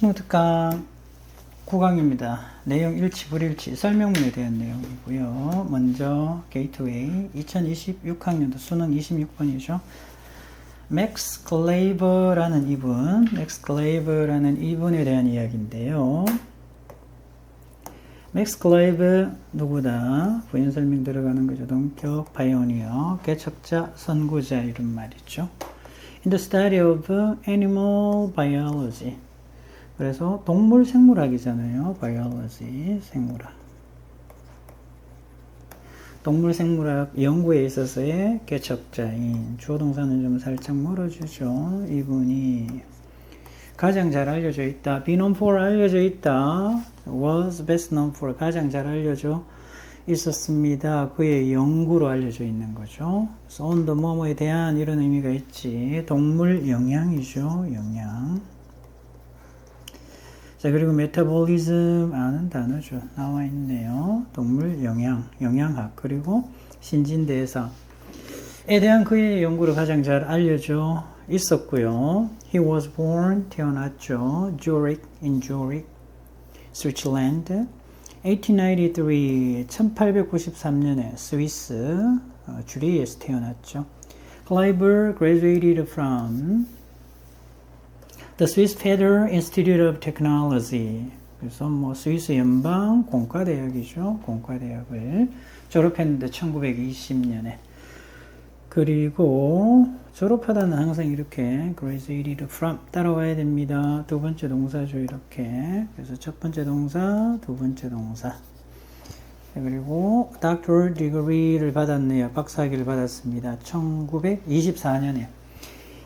수능 특강 9강입니다. 내용 일치, 불일치, 설명문에 대한 내용이고요. 먼저 게이트웨이 2026학년도 수능 26번이죠. 맥스 클레이버라는 이분에 대한 이야기인데요. 맥스 클레이버 누구다? 부연 설명 들어가는 거죠. 동격, 파이오니어, 개척자, 선구자 이런 말이죠. In the study of animal biology. 그래서 동물 생물학이잖아요. biology, 생물학. 동물 생물학 연구에 있어서의 개척자인 주어 동사는 좀 살짝 멀어주죠. 이분이 가장 잘 알려져 있다. be known for 알려져 있다. was best known for 가장 잘 알려져 있었습니다. 그의 연구로 알려져 있는 거죠. 그래서 on the 뭐뭐에 대한 이런 의미가 있지. 동물 영양이죠. 영양. 자, 그리고 메타볼리즘 아는 단어죠. 나와 있네요. 동물 영양, 영양학, 그리고 신진대사에 대한 그의 연구를 가장 잘 알려져 있었고요. He was born, 태어났죠. Zurich, in Zurich, Switzerland. 1893, 1893년에 스위스, 주리히에서 태어났죠. Kleiber graduated from The Swiss Federal Institute of Technology. 그래서 뭐 스위스 연방 공과대학이죠. 공과대학을 졸업했는데 1920년에. 그리고 졸업하다는 항상 이렇게 graduated from 따라와야 됩니다. 두 번째 동사죠. 이렇게. 그래서 첫 번째 동사, 두 번째 동사. 그리고 doctoral degree를 받았네요. 박사학위를 받았습니다. 1924년에.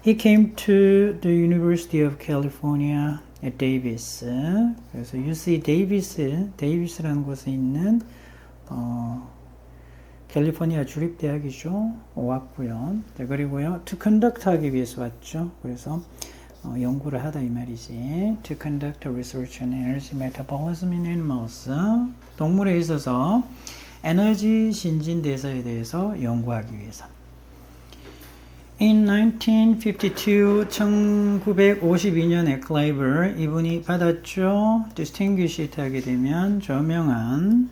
He came to the University of California at Davis. 그래서 UC 데이비스라는 곳에 있는 캘리포니아 주립대학이죠. 왔고요. 네, 그리고요, to conduct 하기 위해서 왔죠. 그래서 연구를 하다 이 말이지. To conduct research on energy metabolism in animals. 동물에 있어서 에너지 신진대사에 대해서 연구하기 위해서. In 1952, 1952년에 클레이버 이분이 받았죠. distinguished 하게 되면 저명한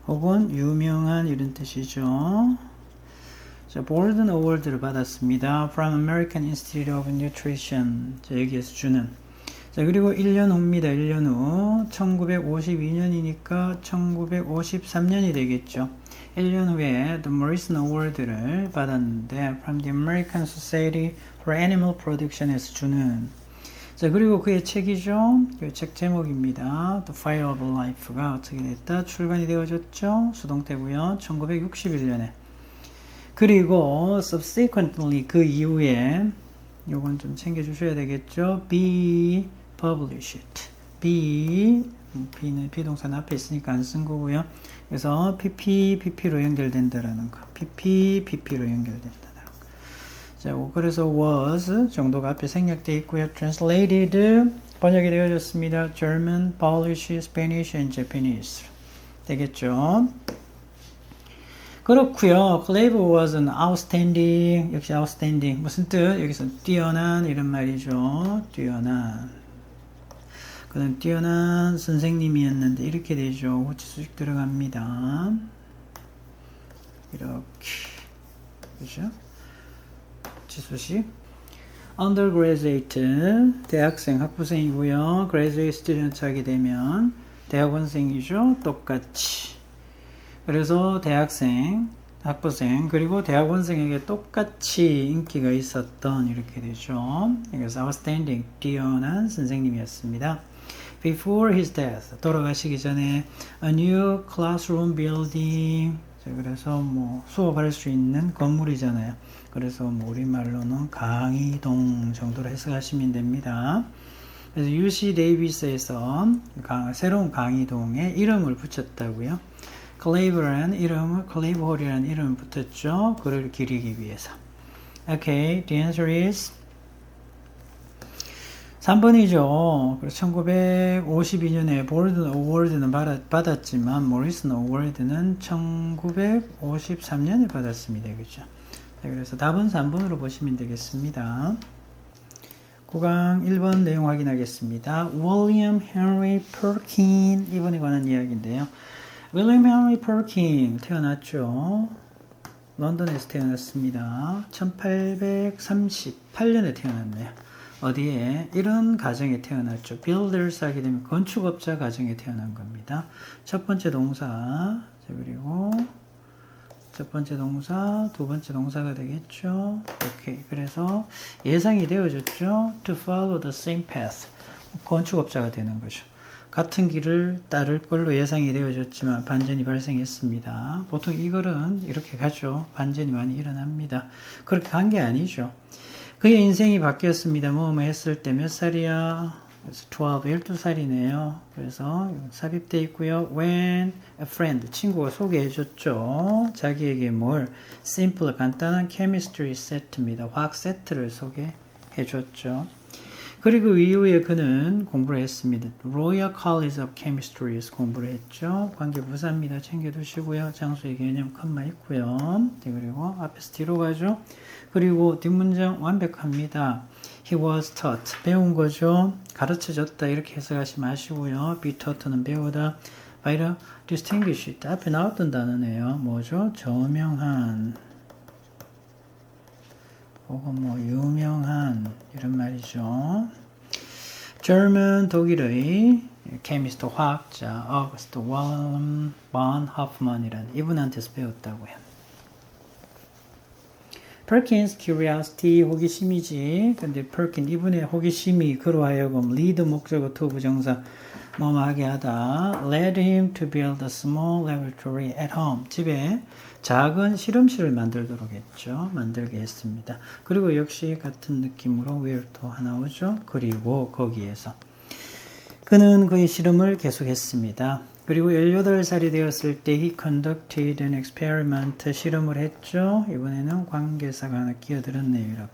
혹은 유명한 이런 뜻이죠. 자, 볼든 어워드를 받았습니다. From American Institute of Nutrition. 자, 여기에서 주는. 자, 그리고 1년 후입니다. 1년 후. 1952년이니까 1953년이 되겠죠. 1년 후에 The Morrison Award를 받았는데 From the American Society for Animal Production에서 주는. 자, 그리고 그의 책이죠. 그 책 제목입니다. The Fire of Life가 어떻게 됐다? 출간이 되어졌죠. 수동태고요. 1961년에. 그리고 subsequently 그 이후에 요건 좀 챙겨주셔야 되겠죠. be published. B는 비동사는 앞에 있으니까 안 쓴 거고요. 그래서 PP로 연결된다라는 거. PP로 연결된다라는 거. 자, 그래서 was 정도가 앞에 생략되어 있고요. translated 번역이 되어졌습니다. German, Polish, Spanish, and Japanese 되겠죠. 그렇고요. Clever was an outstanding, 역시 outstanding 무슨 뜻? 여기서 뛰어난 이런 말이죠. 뛰어난. 그는 뛰어난 선생님이었는데 이렇게 되죠. 호치수식 들어갑니다. 이렇게 그죠? 호치수식 undergraduate 대학생 학부생이고요. graduate student 하게 되면 대학원생이죠. 똑같이. 그래서 대학생 학부생 그리고 대학원생에게 똑같이 인기가 있었던 이렇게 되죠. 그래서 outstanding 뛰어난 선생님이었습니다. Before his death 돌아가시기 전에 a new classroom building. 자, 그래서 뭐 수업할 수 있는 건물이잖아요. 그래서 뭐 우리말로는 강의동 정도로 해석하시면 됩니다. 그래서 UC 데이비스에서 새로운 강의동에 이름을 붙였다고요. 클레이버라는 이름을 클레이버홀이라는 이름을 붙였죠. 그를 기리기 위해서. Okay, the answer is 3번이죠. 1952년에 볼든 어워드는 받았지만 모리슨 어워드는 1953년에 받았습니다. 그렇죠? 그래서 답은 3번으로 보시면 되겠습니다. 9강 1번 내용 확인하겠습니다. William Henry Perkin 이분에 관한 이야기인데요. William Henry Perkin 태어났죠. 런던에서 태어났습니다. 1838년에 태어났네요. 어디에? 이런 가정에 태어났죠. Builders 하게 되면 건축업자 가정에 태어난 겁니다. 첫 번째 동사, 자, 그리고 첫 번째 동사, 두 번째 동사가 되겠죠. 오케이. 그래서 예상이 되어졌죠. To follow the same path. 건축업자가 되는 거죠. 같은 길을 따를 걸로 예상이 되어졌지만 반전이 발생했습니다. 보통 이거는 이렇게 가죠. 반전이 많이 일어납니다. 그렇게 간 게 아니죠. 그의 인생이 바뀌었습니다. 뭐 했을 때 몇 살이야? 그래서 12살이네요. 그래서 삽입되어 있고요. When a friend, 친구가 소개해줬죠. 자기에게 뭘? Simple, 간단한 chemistry set입니다. 화학 세트를 소개해줬죠. 그리고 이후에 그는 공부를 했습니다. Royal College of Chemistry에서 공부를 했죠. 관계부사입니다. 챙겨두시고요. 장소의 개념 컴마 있고요. 그리고 앞에서 뒤로 가죠. 그리고 뒷문장 완벽합니다. He was taught. 배운 거죠. 가르쳐줬다. 이렇게 해석하지 마시고요. be taught는 배우다. by the distinguished. 앞에 나왔던 단어네요. 뭐죠? 저명한. 혹은 뭐 유명한 이런 말이죠. German 독일의 케미스트 화학자 August Wilhelm von Hofmann이라는 이분한테서 배웠다고요. Perkins curiosity 호기심이지. 근데 Perkins 이분의 호기심이 그로 하여금 lead 목적어 to 부정사 뭐하게 하다 led him to build a small laboratory at home. 집에 작은 실험실을 만들도록 했죠. 만들게 했습니다. 그리고 역시 같은 느낌으로 where to 하나 오죠. 그리고 거기에서 그는 그의 실험을 계속했습니다. 그리고 18살이 되었을 때 he conducted an experiment 실험을 했죠. 이번에는 관계사가 하나 끼어들었네요.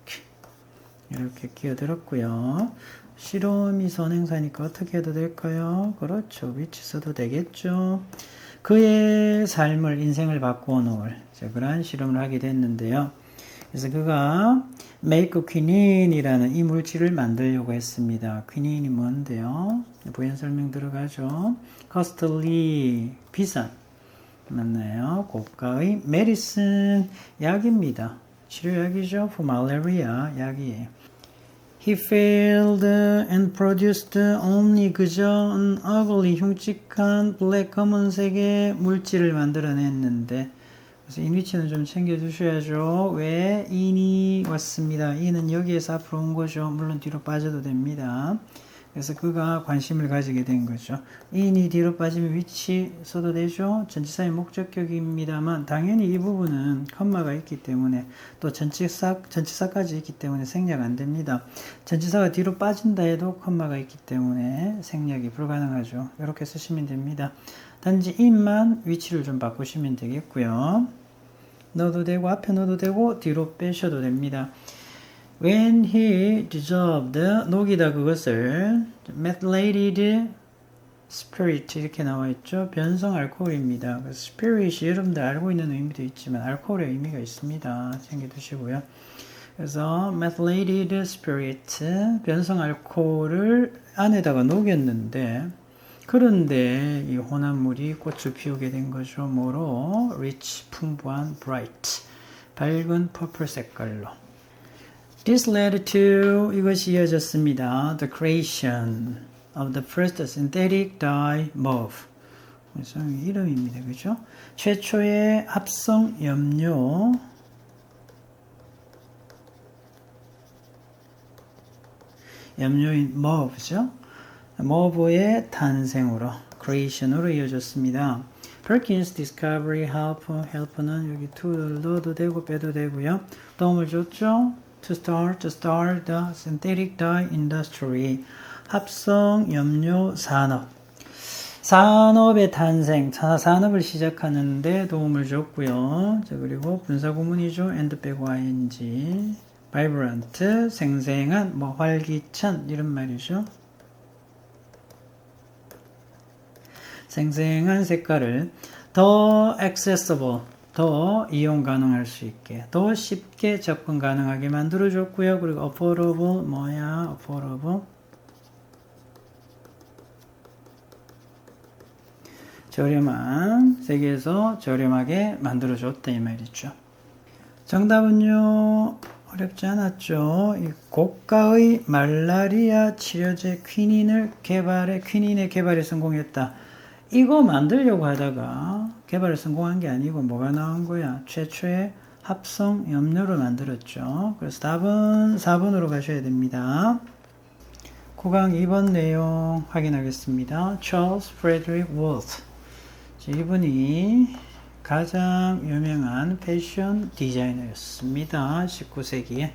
이렇게 끼어들었고요. 실험이 선행사니까 어떻게 해도 될까요? 그렇죠. 위치 써도 되겠죠. 그의 삶을, 인생을 바꾸어 놓을 그러한 실험을 하게 됐는데요. 그래서 그가 make quinin이라는 이 물질을 만들려고 했습니다. quinin이 뭔데요? 부연 설명 들어가죠. costly, 비싼, 맞나요? 고가의 medicine, 약입니다. 치료약이죠. for malaria, 약이에요. He failed and produced only 그저 an ugly 흉측한 블랙 검은색의 물질을 만들어냈는데 그래서 이 위치는 좀 챙겨주셔야죠. 왜? in이 왔습니다. in은 여기에서 앞으로 온 거죠. 물론 뒤로 빠져도 됩니다. 그래서 그가 관심을 가지게 된 거죠. in이 뒤로 빠지면 위치 써도 되죠. 전치사의 목적격입니다만 당연히 이 부분은 컴마가 있기 때문에 또 전치사까지 있기 때문에 생략 안 됩니다. 전치사가 뒤로 빠진다 해도 컴마가 있기 때문에 생략이 불가능하죠. 이렇게 쓰시면 됩니다. 단지 in만 위치를 좀 바꾸시면 되겠고요. 넣어도 되고 앞에 넣어도 되고 뒤로 빼셔도 됩니다. When he dissolved, 녹이다 그것을 methylated spirit 이렇게 나와 있죠. 변성 알코올입니다. 그래서 spirit이 여러분들 알고 있는 의미도 있지만 알코올의 의미가 있습니다. 챙겨두시고요. 그래서 methylated spirit 변성 알코올을 안에다가 녹였는데 그런데 이 혼합물이 꽃을 피우게 된 거죠. 뭐로? rich, 풍부한, bright, 밝은 퍼플 색깔로. This led to 이것이 이어졌습니다. The creation of the first synthetic dye mauve. 그래서 이름입니다. 그죠? 최초의 합성 염료 염료인 mauve죠. mauve의 탄생으로 creation으로 이어졌습니다. Perkins discovery help는 여기 to를 넣어도 되고 빼도 되고요. 도움을 줬죠. To start the synthetic dye industry. 합성 염료 산업. 산업의 탄생, 산업을 시작하는데 도움을 줬고요. 자, 그리고 분사구문이죠. and 빼고 ing. vibrant, 생생한, 뭐 활기찬 이런 말이죠. 생생한 색깔을 더 accessible, 더 이용 가능할 수 있게, 더 쉽게 접근 가능하게 만들어줬고요. 그리고 affordable 뭐야? affordable 저렴한, 세계에서 저렴하게 만들어줬다 이 말이죠. 정답은요, 어렵지 않았죠. 이 고가의 말라리아 치료제 퀴닌의 개발에 성공했다. 이거 만들려고 하다가 개발에 성공한 게 아니고 뭐가 나온 거야? 최초의 합성 염료를 만들었죠. 그래서 답은 4번으로 가셔야 됩니다. 9강 2번 내용 확인하겠습니다. Charles Frederick Worth. 이분이 가장 유명한 패션 디자이너였습니다. 19세기에.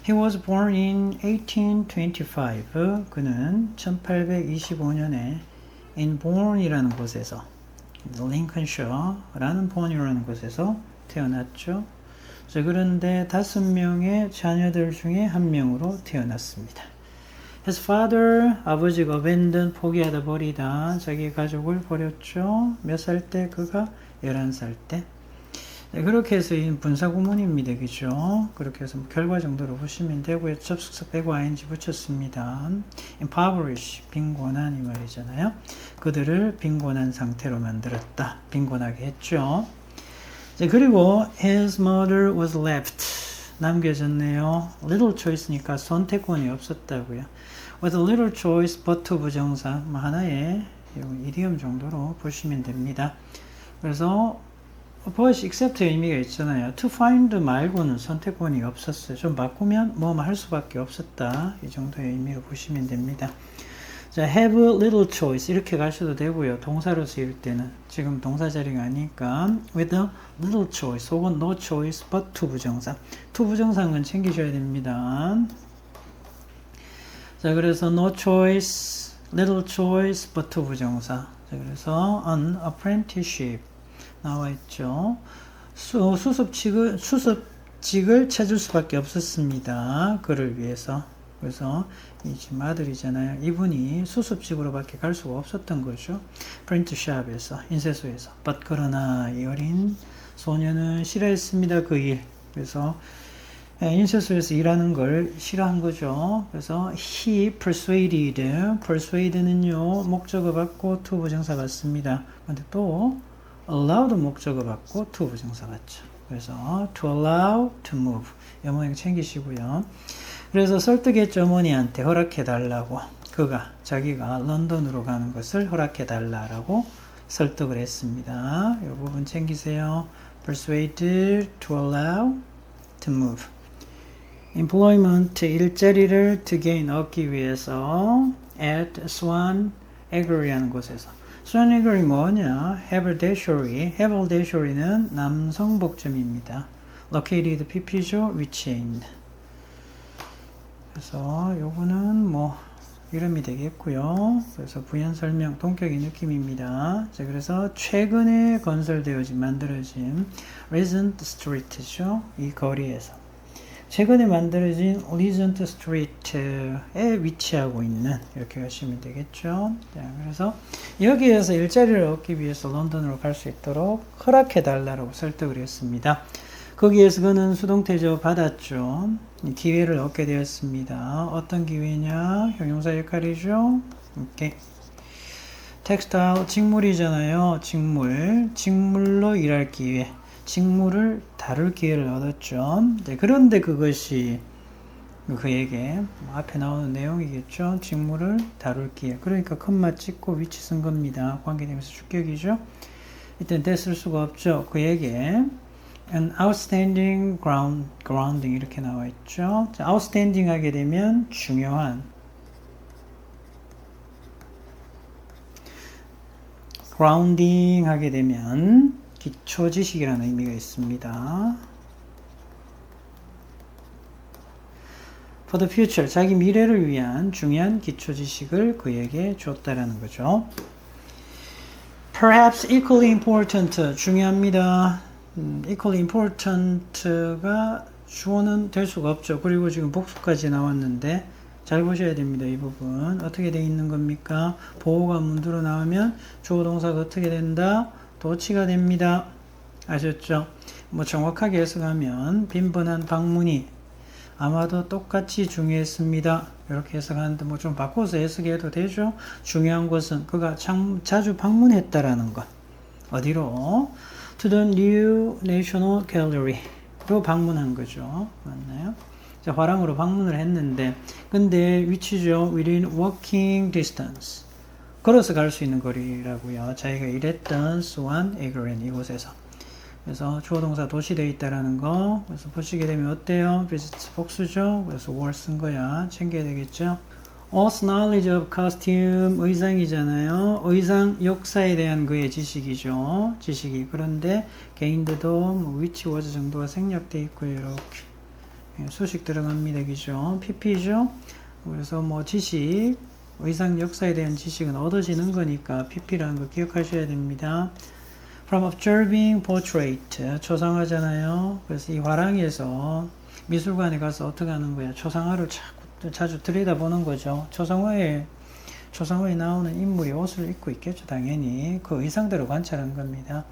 He was born in 1825. 그는 1825년에 in Bourne이라는 곳에서, 링컨셔라는 보니라는 곳에서 태어났죠. 자, 그런데 5명의 자녀들 중에 한 명으로 태어났습니다. His father, 아버지가 abandon, 포기하다 버리다, 자기 가족을 버렸죠. 몇 살 때? 그가 11살 때. 네, 그렇게 해서 이 분사구문입니다. 그죠? 그렇게 해서 결과 정도로 보시면 되고요. 접속사 빼고 ing 붙였습니다. impoverish, 빈곤한 이 말이잖아요. 그들을 빈곤한 상태로 만들었다. 빈곤하게 했죠. 네, 그리고 his mother was left. 남겨졌네요. little choice니까 선택권이 없었다고요. with a little choice but 부정사, 뭐 하나의 이디엄 정도로 보시면 됩니다. 그래서 but except의 의미가 있잖아요. to find 말고는 선택권이 없었어요. 좀 바꾸면 뭐 할 수밖에 없었다. 이 정도의 의미로 보시면 됩니다. 자, have a little choice 이렇게 가셔도 되고요. 동사로 쓰일 때는 지금 동사 자리가 아니까 with a little choice 혹은 no choice but to 부정사. to 부정사는 챙기셔야 됩니다. 자, 그래서 no choice, little choice but to 부정사. 자, 그래서 an apprenticeship 나와 있죠. 수습직을 찾을 수밖에 없었습니다. 그를 위해서. 그래서 이 지금 아들이잖아요. 이분이 수습직으로밖에 갈 수가 없었던 거죠. 프린트샵에서, 인쇄소에서. but 그러나 이 어린 소녀는 싫어했습니다. 그 일. 그래서 인쇄소에서 일하는 걸 싫어한 거죠. 그래서 he persuaded는요 목적어 받고 to 부정사 받습니다. 근데 또 allow도 목적어 받고 to 부정사 받죠. 그래서 to allow to move 어머니 챙기시고요. 그래서 설득했죠. 어머니한테 허락해 달라고. 자기가 런던으로 가는 것을 허락해 달라고 설득을 했습니다. 이 부분 챙기세요. persuaded to allow to move. employment 일자리를 to gain 얻기 위해서 at Swan Eggeri라는 곳에서. Swan Eggery 뭐냐? haberdashery는 남성 복점입니다. located pp죠. 위치해있는. 그래서 요거는 뭐 이름이 되겠고요. 그래서 부연 설명 동격의 느낌입니다. 자, 그래서 최근에 건설되어진 만들어진 Regent Street죠. 이 거리에서 최근에 만들어진 Regent Street에 위치하고 있는 이렇게 가시면 되겠죠. 자, 그래서 여기에서 일자리를 얻기 위해서 런던으로 갈 수 있도록 허락해 달라고 설득을 했습니다. 거기에서 그는 수동태죠. 받았죠. 기회를 얻게 되었습니다. 어떤 기회냐? 형용사 역할이죠. 오케이. 텍스타일 직물이잖아요. 직물로 일할 기회. 직무를 다룰 기회를 얻었죠. 네, 그런데 그것이 그에게 앞에 나오는 내용이겠죠. 직무를 다룰 기회. 그러니까 컴마 찍고 위치 쓴 겁니다. 관계대명사 주격이죠. 이때 대 쓸 수가 없죠. 그에게 an outstanding grounding 이렇게 나와 있죠. 자, outstanding 하게 되면 중요한, grounding 하게 되면 기초 지식이라는 의미가 있습니다. for the future 자기 미래를 위한 중요한 기초 지식을 그에게 줬다라는 거죠. perhaps equally important 중요합니다. equally important가 주어는 될 수가 없죠. 그리고 지금 복수까지 나왔는데 잘 보셔야 됩니다. 이 부분 어떻게 돼 있는 겁니까? 보호가 문두로 나오면 주어 동사가 어떻게 된다? 도치가 됩니다. 아셨죠? 뭐 정확하게 해석하면 빈번한 방문이 아마도 똑같이 중요했습니다. 이렇게 해석하는데 뭐 좀 바꿔서 해석해도 되죠. 중요한 것은 그가 자주 방문했다라는 것. 어디로? To the New National Gallery로 방문한 거죠. 맞나요? 자, 화랑으로 방문을 했는데 근데 위치죠. Within walking distance. 걸어서 갈 수 있는 거리라고요. 자기가 일했던 스완 에그랜 이곳에서. 그래서 주어 동사 도시되어 있다라는 거. 그래서 보시게 되면 어때요? visit 복수죠. 그래서 were 쓴 거야. 챙겨야 되겠죠. O's knowledge of costume 의상이잖아요. 의상 역사에 대한 그의 지식이죠. 지식이. 그런데 gained도 뭐 which was 정도가 생략되어 있고요. 이렇게 수식 들어갑니다. 그죠? pp죠. 그래서 뭐 지식 의상 역사에 대한 지식은 얻어지는 거니까 pp라는 거 기억하셔야 됩니다. From observing portrait 초상화잖아요. 그래서 이 화랑에서 미술관에 가서 어떻게 하는 거야? 초상화를 자주 들여다보는 거죠. 초상화에 나오는 인물이 옷을 입고 있겠죠. 당연히 그 의상대로 관찰한 겁니다.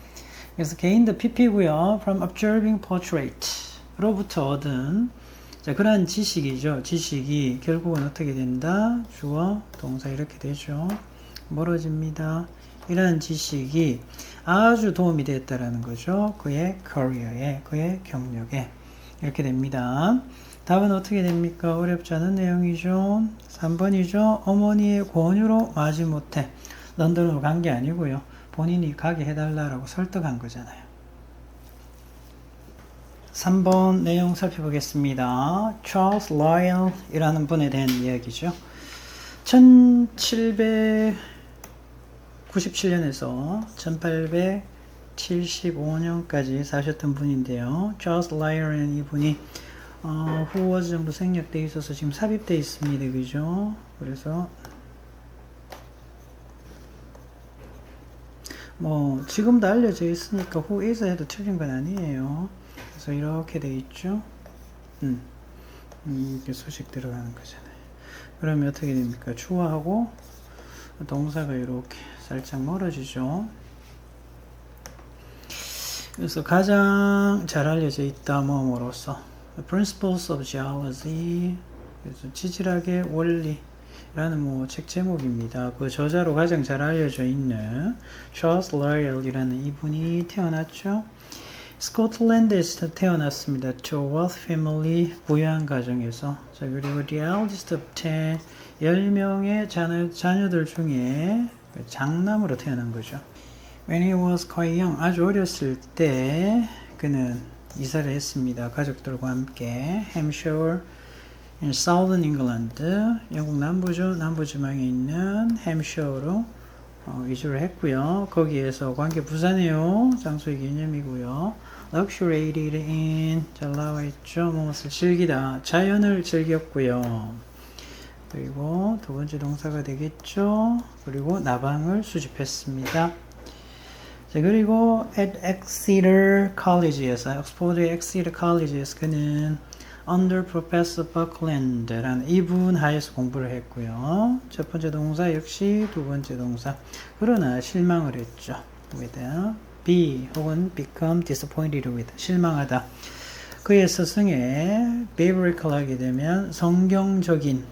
그래서 gained pp고요. From observing portrait로부터 얻은 자, 그러한 지식이죠. 지식이 결국은 어떻게 된다? 주어, 동사 이렇게 되죠. 멀어집니다. 이러한 지식이 아주 도움이 됐다라는 거죠. 그의 커리어에, 그의 경력에 이렇게 됩니다. 답은 어떻게 됩니까? 어렵지 않은 내용이죠. 3번이죠. 어머니의 권유로 마지못해 런던으로 간 게 아니고요. 본인이 가게 해달라고 설득한 거잖아요. 3번 내용 살펴보겠습니다. 찰스 라이얼이라는 분에 대한 이야기죠. 1797년에서 1875년까지 사셨던 분인데요. 찰스 라이얼이라는 이분이 who was 정도 생략되어 있어서 지금 삽입되어 있습니다. 그죠? 그래서 뭐 지금도 알려져 있으니까 who is 해도 틀린 건 아니에요. 그래서 이렇게 돼 있죠. 이렇게 수식 들어가는 거잖아요. 그러면 어떻게 됩니까? 주어하고 동사가 이렇게 살짝 멀어지죠. 그래서 가장 잘 알려져 있다 뭐뭐로서 Principles of Geology. 그래서 지질학의 원리라는 뭐 책 제목입니다. 그 저자로 가장 잘 알려져 있는 찰스 라이얼이라는 이분이 태어났죠. 스코틀랜드에서 태어났습니다. To wealth family, 부유한 가정에서. 자, 그리고 the eldest of 10명의 자녀들 중에 장남으로 태어난 거죠. When he was quite young, 아주 어렸을 때 그는 이사를 했습니다. 가족들과 함께 Hampshire, in Southern England, 영국 남부죠. 남부지방에 있는 햄셔로 이주를 했고요. 거기에서 관계 부산이에요. 장소의 개념이고요. Luxuriated in 잘 나와 있죠. 무엇을 즐기다. 자연을 즐겼고요. 그리고 두 번째 동사가 되겠죠. 그리고 나방을 수집했습니다. 자, 그리고 at Exeter College에서 옥스퍼드의 Exeter College에서 그는 under Professor Buckland라는 이분 하에서 공부를 했고요. 첫 번째 동사 역시 두 번째 동사. 그러나 실망을 했죠. with be 혹은 become disappointed with 실망하다. 그의 스승의 biblical 하게 되면 성경적인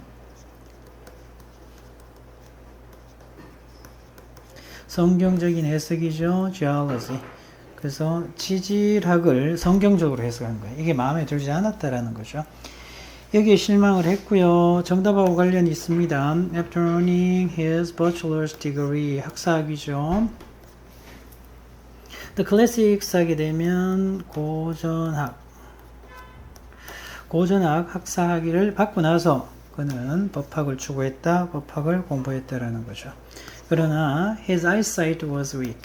해석이죠. geology. 그래서 지질학을 성경적으로 해석한 거예요. 이게 마음에 들지 않았다라는 거죠. 여기에 실망을 했고요. 정답하고 관련이 있습니다. After earning his bachelor's degree, 학사학위죠. The classics 하게 되면 고전학 학사학위를 받고 나서 그는 법학을 추구했다, 법학을 공부했다라는 거죠. 그러나 his eyesight was weak.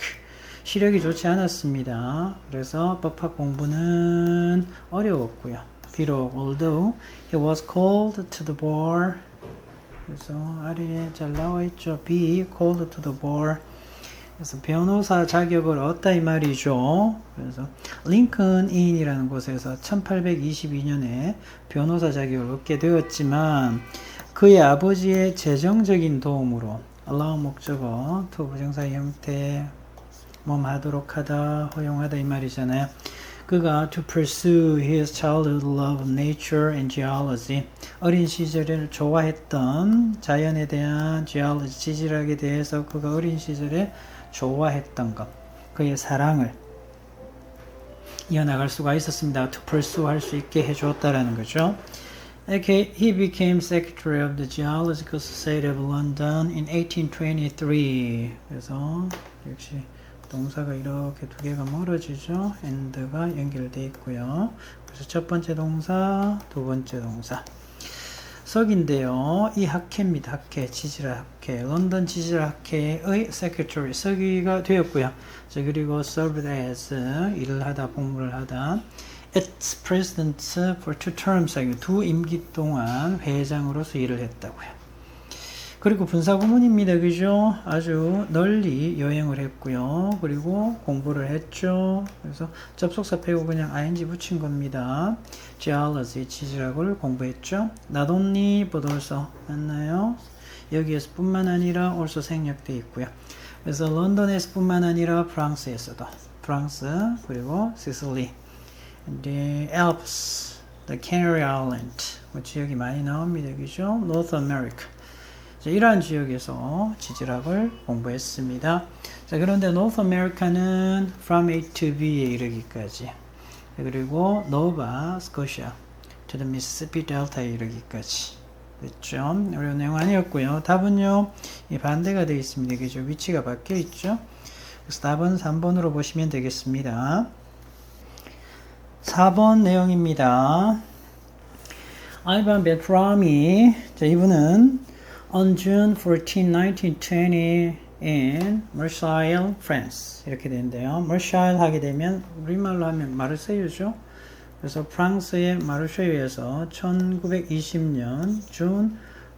시력이 좋지 않았습니다. 그래서 법학 공부는 어려웠고요. 비록 although he was called to the bar. 그래서 아래에 잘 나와 있죠. be called to the bar. 그래서 변호사 자격을 얻다 이 말이죠. 그래서 링컨 인이라는 곳에서 1822년에 변호사 자격을 얻게 되었지만 그의 아버지의 재정적인 도움으로 allow 목적어 to 부정사의 형태 하도록 하다, 허용하다 이 말이잖아요. 그가 to pursue his childhood love of nature and geology. 어린 시절을 좋아했던 자연에 대한 geology, 지질학에 대해서 그가 어린 시절에 좋아했던 것, 그의 사랑을 이어나갈 수가 있었습니다. to pursue 할 수 있게 해주었다라는 거죠. Okay, he became secretary of the Geological Society of London in 1823. 그래서 역시 동사가 이렇게 두 개가 멀어지죠. and가 연결되어 있고요. 그래서 첫 번째 동사, 두 번째 동사. 석인데요. 이 학회입니다. 학회, 지질학 학회, 런던 지질학 학회의 secretary, 서기가 되었고요. 자, 그리고 served as, 일을 하다, 복무를 하다. its president for 2 terms, 두 임기 동안 회장으로서 일을 했다고요. 그리고 분사구문입니다. 그죠? 아주 널리 여행을 했고요. 그리고 공부를 했죠. 그래서 접속사 빼고 그냥 ing 붙인 겁니다. geology, 지질학을 공부했죠. not only but also, 맞나요? 여기에서 뿐만 아니라 also 생략되어 있고요. 그래서 런던에서 뿐만 아니라 프랑스에서도, 프랑스, 그리고 시실리, the Alps, the Canary Island, 지역이 많이 나옵니다. 그죠? North America. 자, 이러한 지역에서 지질학을 공부했습니다. 자, 그런데 North America는 from A to B에 이르기까지, 그리고 Nova Scotia to the Mississippi Delta에 이르기까지. 그렇죠? 어려운 내용 아니었고요. 답은요, 이 반대가 되어 있습니다. 그죠? 위치가 바뀌어 있죠? 그래서 답은 3번으로 보시면 되겠습니다. 4번 내용입니다. 아이반 베트람이, 자, 이분은 on June 14, 1920 in Marseille, France 이렇게 되는데요. Marseille 하게 되면 우리말로 하면 마르세유죠. 그래서 프랑스의 마르세유에서 1920년 June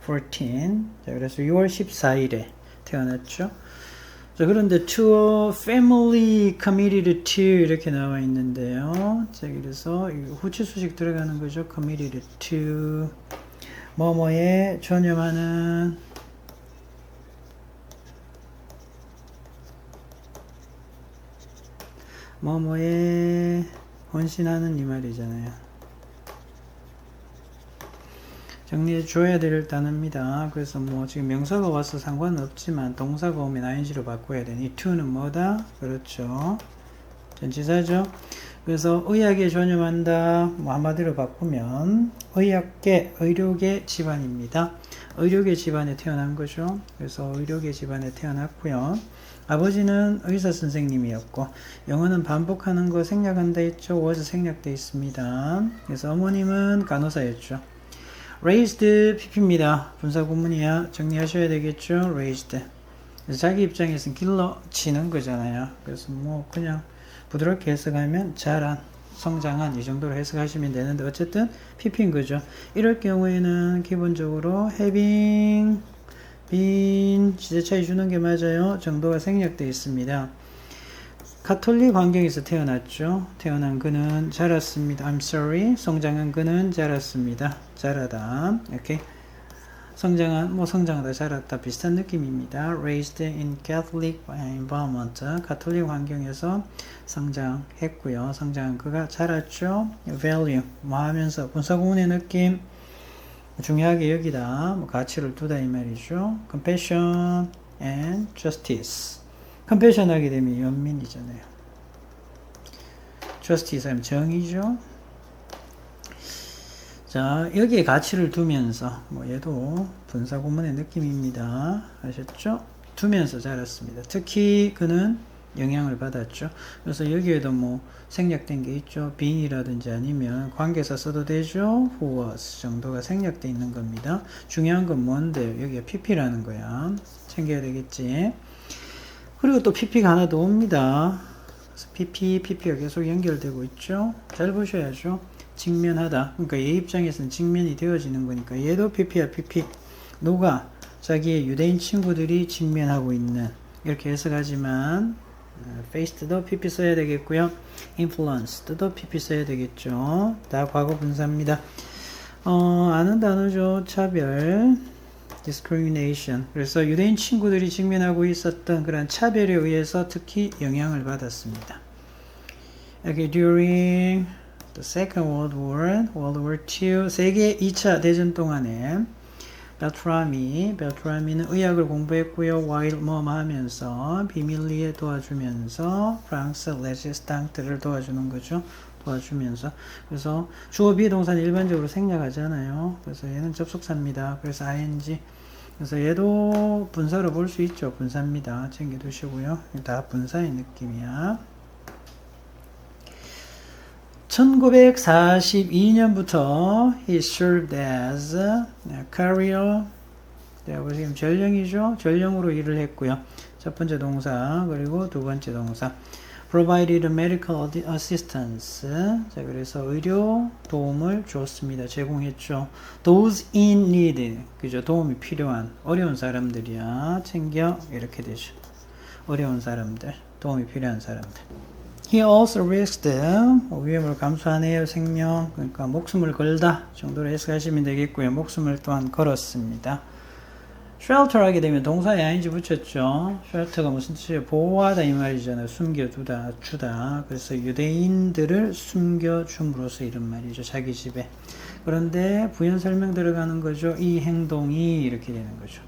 14, 자, 그래서 6월 14일에 태어났죠. 자, 그런데 to a family committed to 이렇게 나와 있는데요. 자, 그래서 후치 수식 들어가는 거죠. committed to 뭐뭐에 전념하는, 뭐뭐에 헌신하는 이 말이잖아요. 정리해 줘야 될 단어입니다. 그래서 뭐 지금 명사가 와서 상관은 없지만 동사가 오면 ing로 바꿔야 되니 to는 뭐다? 그렇죠. 전치사죠. 그래서 의학에 전념한다. 뭐 한마디로 바꾸면 의학계, 의료계 집안입니다. 의료계 집안에 태어난 거죠. 그래서 의료계 집안에 태어났고요. 아버지는 의사 선생님이었고, 영어는 반복하는 거 생략한다 했죠. was 생략되어 있습니다. 그래서 어머님은 간호사였죠. raised pp입니다. 분사구문이야. 정리하셔야 되겠죠. raised. 자기 입장에서는 길러지는 거잖아요. 그래서 뭐 그냥 부드럽게 해석하면 자란, 성장한 이 정도로 해석하시면 되는데 어쨌든 pp인 거죠. 이럴 경우에는 기본적으로 having been 지제차에 주는 게 맞아요. 정도가 생략되어 있습니다. 가톨릭 환경에서 태어났죠. 태어난 그는 자랐습니다. I'm sorry. 성장한 그는 자랐습니다. 자라다. 오케이. 성장한, 뭐 성장하다, 자랐다 비슷한 느낌입니다. Raised in Catholic environment. 가톨릭 환경에서 성장했고요. 성장한 그가 자랐죠. Value. 뭐 하면서 분사구문의 느낌. 중요하게 여기다. 뭐 가치를 두다 이 말이죠. Compassion and justice. 컴패션 하게 되면 연민이잖아요. justice 하면 정의죠. 자, 여기에 가치를 두면서, 뭐 얘도 분사구문의 느낌입니다. 아셨죠? 두면서 자랐습니다. 특히 그는 영향을 받았죠. 그래서 여기에도 뭐 생략된 게 있죠. being이라든지 아니면 관계사 써도 되죠. who was 정도가 생략되어 있는 겁니다. 중요한 건 뭔데요? 여기가 pp라는 거야. 챙겨야 되겠지. 그리고 또 pp가 하나 더 옵니다. 그래서 pp가 계속 연결되고 있죠. 잘 보셔야죠. 직면하다. 그러니까 얘 입장에서는 직면이 되어지는 거니까 얘도 pp야 pp. 누가? 자기의 유대인 친구들이 직면하고 있는, 이렇게 해석하지만 faced도 pp 써야 되겠고요. influenced도 pp 써야 되겠죠. 다 과거 분사입니다. 아는 단어죠. 차별. discrimination. 그래서 유대인 친구들이 직면하고 있었던 그런 차별에 의해서 특히 영향을 받았습니다. Okay, during the Second World War, World War II, 세계 2차 대전 동안에 벨트라미는 의학을 공부했고요. while 하면서 비밀리에 도와주면서 프랑스 레지스탕트를 도와주는 거죠. 도와주면서. 그래서 주어 비동사는 일반적으로 생략하잖아요. 그래서 얘는 접속사입니다. 그래서 ing. 그래서 얘도 분사로 볼 수 있죠. 분사입니다. 챙겨두시고요. 다 분사의 느낌이야. 1942년부터 he served as carrier. 지금 전령이죠. 전령으로 일을 했고요. 첫 번째 동사 그리고 두 번째 동사. provided medical assistance. 자, 그래서 의료 도움을 줬습니다. 제공했죠. those in need. 그죠? 도움이 필요한 어려운 사람들이야. 챙겨 이렇게 되죠. 어려운 사람들, 도움이 필요한 사람들. He also risked 위험을 감수하네요. 생명, 그러니까 목숨을 걸다 정도로 해석하시면 되겠고요. 목숨을 또한 걸었습니다. shelter 하게 되면 동사에 ing 붙였죠. shelter가 무슨 뜻이에요? 보호하다 이 말이잖아요. 숨겨두다, 주다. 그래서 유대인들을 숨겨줌으로써 이런 말이죠. 자기 집에. 그런데 부연 설명 들어가는 거죠. 이 행동이 이렇게 되는 거죠.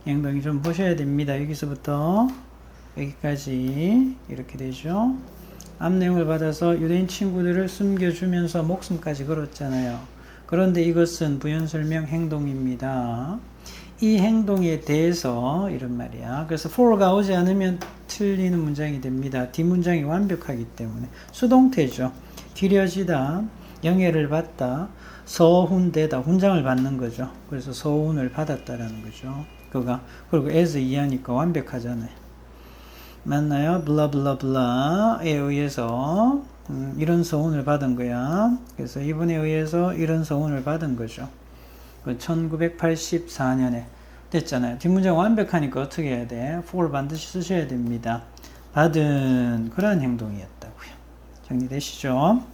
이 행동이 좀 보셔야 됩니다. 여기서부터 여기까지 이렇게 되죠. 앞 내용을 받아서 유대인 친구들을 숨겨주면서 목숨까지 걸었잖아요. 그런데 이것은 부연설명 행동입니다. 이 행동에 대해서 이런 말이야. 그래서 for가 오지 않으면 틀리는 문장이 됩니다. 뒷문장이 완벽하기 때문에. 수동태죠. 뒤려지다, 영예를 받다, 서훈되다, 훈장을 받는 거죠. 그래서 서훈을 받았다라는 거죠. 그가. 그리고 as 이하니까 완벽하잖아요. 맞나요? 블라블라블라에 의해서 이런 서운을 받은 거야. 그래서 이분에 의해서 이런 서운을 받은 거죠. 1984년에 됐잖아요. 뒷문장 완벽하니까 어떻게 해야 돼? for 반드시 쓰셔야 됩니다. 받은 그런 행동이었다고요. 정리되시죠?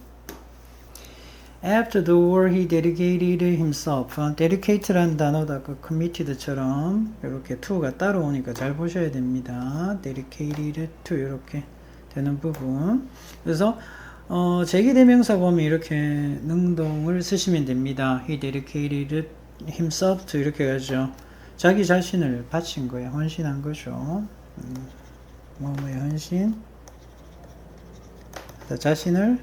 After the war, he dedicated himself. dedicated라는 단어도 아까 committed처럼 이렇게 to가 따로 오니까 잘 보셔야 됩니다. dedicated to 이렇게 되는 부분. 그래서 제기대명사 보면 이렇게 능동을 쓰시면 됩니다. He dedicated himself to 이렇게 가죠. 자기 자신을 바친 거예요. 헌신한 거죠. 뭐뭐의 헌신. 자신을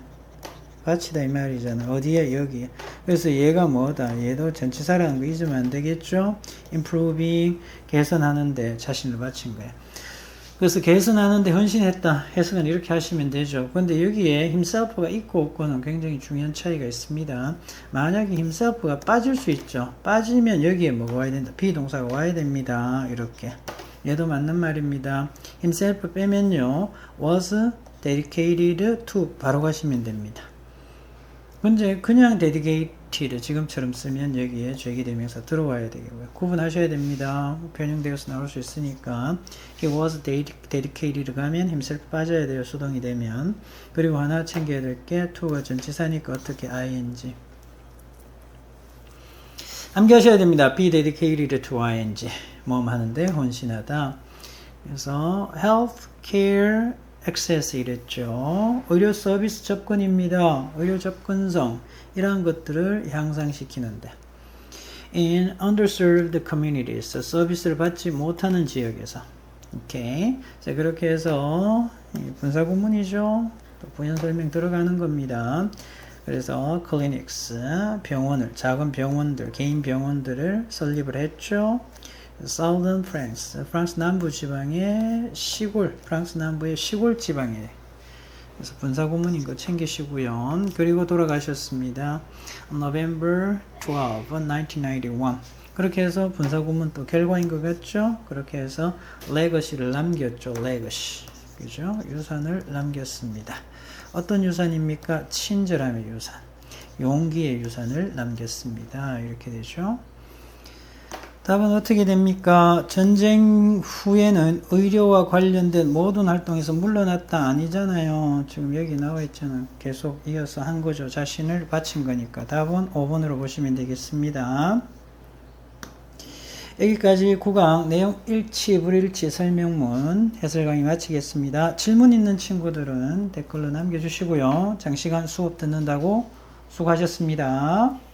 바치다 이 말이잖아. 어디에? 여기에. 그래서 얘가 뭐다? 얘도 전치사라는 거 잊으면 안 되겠죠? improving, 개선하는데 자신을 바친 거야. 그래서 개선하는데 헌신했다. 해석은 이렇게 하시면 되죠. 근데 여기에 himself가 있고 없고는 굉장히 중요한 차이가 있습니다. 만약에 himself가 빠질 수 있죠. 빠지면 여기에 뭐가 와야 된다? 비동사가 와야 됩니다. 이렇게. 얘도 맞는 말입니다. himself 빼면요. was dedicated to 바로 가시면 됩니다. 근데 그냥 dedicated 지금처럼 쓰면 여기에 제기대명사 들어와야 되고요. 구분하셔야 됩니다. 변형되어서 나올 수 있으니까 he was dedicated 가면 himself 빠져야 돼요. 수동이 되면. 그리고 하나 챙겨야 될 게 to가 전치사니까 어떻게 ing 암기하셔야 됩니다. be dedicated to ing 뭐 하는데 헌신하다. 그래서 health care access 이랬죠. 의료 서비스 접근입니다. 의료 접근성 이러한 것들을 향상시키는데 in underserved communities 서비스를 받지 못하는 지역에서 오케이. 자 그렇게 해서 분사 구문이죠. 또 부연 설명 들어가는 겁니다. 그래서 clinics 병원을 작은 병원들 개인 병원들을 설립을 했죠. Southern France, 프랑스 남부 지방의 시골, 프랑스 남부의 시골 지방에 그래서 분사 구문인 거 챙기시고요. 그리고 돌아가셨습니다. November 12, 1991. 그렇게 해서 분사 구문 또 결과인 것 같죠? 그렇게 해서 legacy를 남겼죠. legacy. 그죠? 유산을 남겼습니다. 어떤 유산입니까? 친절함의 유산, 용기의 유산을 남겼습니다. 이렇게 되죠. 답은 어떻게 됩니까? 전쟁 후에는 의료와 관련된 모든 활동에서 물러났다 아니잖아요. 지금 여기 나와 있잖아요. 계속 이어서 한 거죠. 자신을 바친 거니까. 답은 5번으로 보시면 되겠습니다. 여기까지 9강 내용 일치, 불일치 설명문 해설 강의 마치겠습니다. 질문 있는 친구들은 댓글로 남겨주시고요. 장시간 수업 듣는다고 수고하셨습니다.